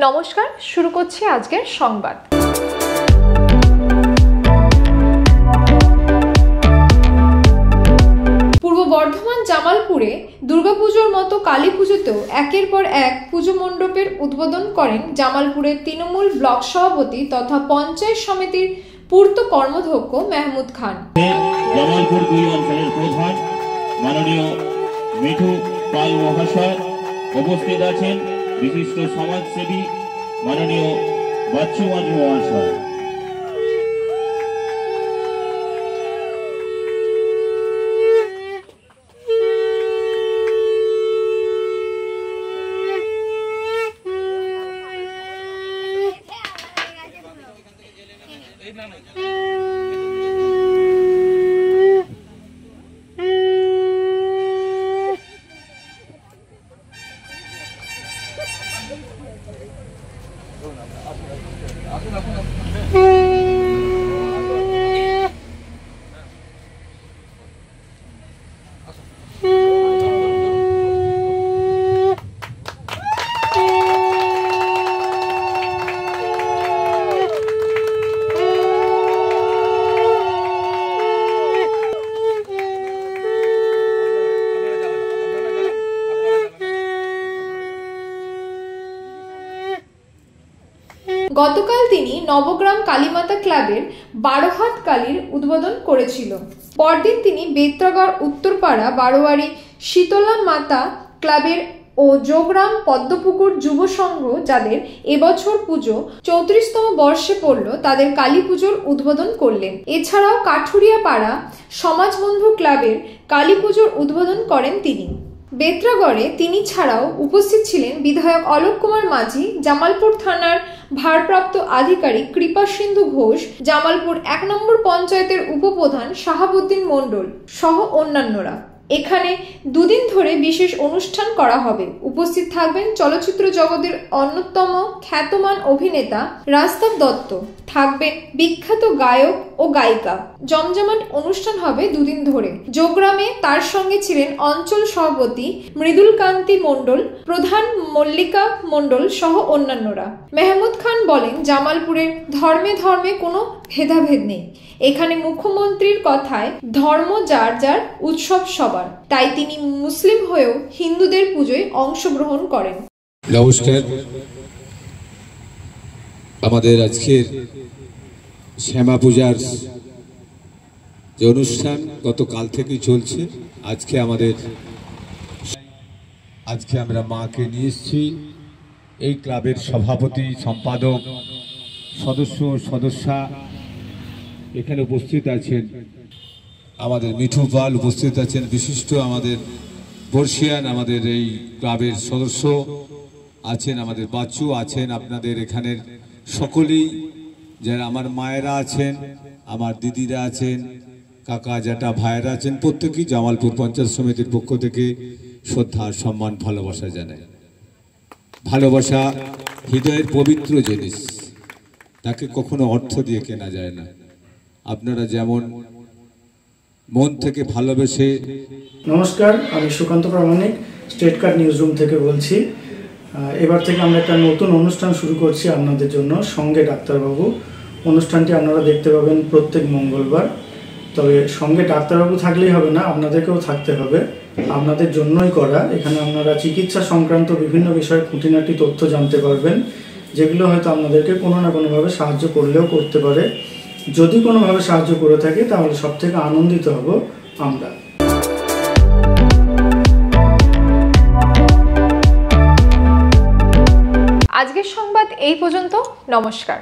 নমস্কার, শুরু করছি আজকের সংবাদ। পূর্ব বর্ধমান জামালপুরে দুর্গাপুজোর মতো কালী পুজোতেও একের পর এক পুজো মণ্ডপের উদ্বোধন করেন জামালপুরের তৃণমূল ব্লক সভাপতি তথা পঞ্চায়েত সমিতির পূর্ত কর্মাধ্যক্ষ মেহমুদ খান। জামালপুর 2 অঞ্চলের প্রধান মাননীয় মিঠু পাল মহাশয় উপস্থিত আছেন। বিশিষ্ট সমাজসেবী মাননীয় বাচ্চু মাঝি মহাশয়। গতকাল তিনি নবগ্রাম কালীমাতা ক্লাবের 12 হাত কালীর উদ্বোধন করেছিল। পরদিন তিনি বেত্রাগড় উত্তরপাড়া বারোয়ারি শীতলা মাতা ক্লাবের ও যোগরাম পদ্মপুকুর যুব সংঘ, যাদের এবছর পুজো 34তম বর্ষে পড়ল, তাদের কালী পুজোর উদ্বোধন করলেন। এছাড়াও কাঠুরিয়া পাড়া সমাজবন্ধু ক্লাবের কালী পুজোর উদ্বোধন করেন তিনি। বেত্রাগড়ে তিনি ছাড়াও উপস্থিত ছিলেন বিধায়ক অলোক কুমার মাঝি, জামালপুর থানার ভারপ্রাপ্ত আধিকারিক কৃপা সিন্ধু ঘোষ, জামালপুর 1 নম্বর পঞ্চায়েতের উপপ্রধান শাহাবুদ্দিন মণ্ডল সহ অন্যান্যরা। এখানে দুদিন ধরে বিশেষ অনুষ্ঠান করা হবে। উপস্থিত থাকবেন চলচ্চিত্র জগতের অন্যতম খ্যাতমান অভিনেতা রাজতাব দত্ত, থাকবেন বিখ্যাত গায়ক ও গায়িকা। জমজমাট অনুষ্ঠান হবে দুদিন ধরে। যোগগ্রামে তার সঙ্গে ছিলেন অঞ্চল সভাপতি মৃদুল কান্তি মণ্ডল, প্রধান মল্লিকা মণ্ডল সহ অন্যান্যরা। মেহমুদ খান বলেন, জামালপুরের ধর্মে ধর্মে কোনো ভেদাভেদ নেই। এখানে মুখ্যমন্ত্রীর কথায় ধর্ম যার যার, উৎসব সবার। তাই তিনি মুসলিম হয়েও হিন্দুদের পুজোয় অংশগ্রহণ করেন। নমস্কার। আমাদের আজকের শ্যামা পূজার যে অনুষ্ঠান গতকাল থেকেই চলছে, আজকে আমরা মাকে নিয়ে এসেছি। এই ক্লাবের সভাপতি, সম্পাদক, সদস্যা এখানে উপস্থিত আছেন। আমাদের মিঠু পাল উপস্থিত আছেন, বিশিষ্ট আমাদের বর্ষিয়ান আমাদের এই ক্লাবের সদস্য আছেন, আমাদের বাচ্চু আছেন, আপনাদের এখানের সকলেই যারা আমার মায়েরা আছেন, আমার দিদিরা আছেন, কাকা জ্যাঠা ভাইয়েরা আছেন, প্রত্যেকেই জামালপুর পঞ্চায়েত সমিতির পক্ষ থেকে শ্রদ্ধা, সম্মান, ভালোবাসা জানাই। ভালোবাসা হৃদয়ের পবিত্র জিনিস, তাকে কখনো অর্থ দিয়ে কেনা যায় না। আপনারা যেমন মন থেকে ভালোবেসে। নমস্কার, আমি সুকান্ত প্রামাণিক, স্টেট কার্ড নিউজ রুম থেকে বলছি। এবার থেকে আমরা একটা নতুন অনুষ্ঠান শুরু করছি আপনাদের জন্য, সঙ্গে ডাক্তারবাবু। অনুষ্ঠানটি আপনারা দেখতে পাবেন প্রত্যেক মঙ্গলবার। তবে সঙ্গে ডাক্তারবাবু থাকলেই হবে না, আপনাদেরকেও থাকতে হবে। আপনাদের জন্যই করা। এখানে আপনারা চিকিৎসা সংক্রান্ত বিভিন্ন বিষয়ে খুঁটিনাটি তথ্য জানতে পারবেন, যেগুলো হয়তো আপনাদেরকে কোনো না কোনোভাবে সাহায্য করলেও করতে পারে। যদি কোনোভাবে সাহায্য করে থাকে তাহলে সব থেকে আনন্দিত হব আমরা। আজকের সংবাদ এই পর্যন্ত। নমস্কার।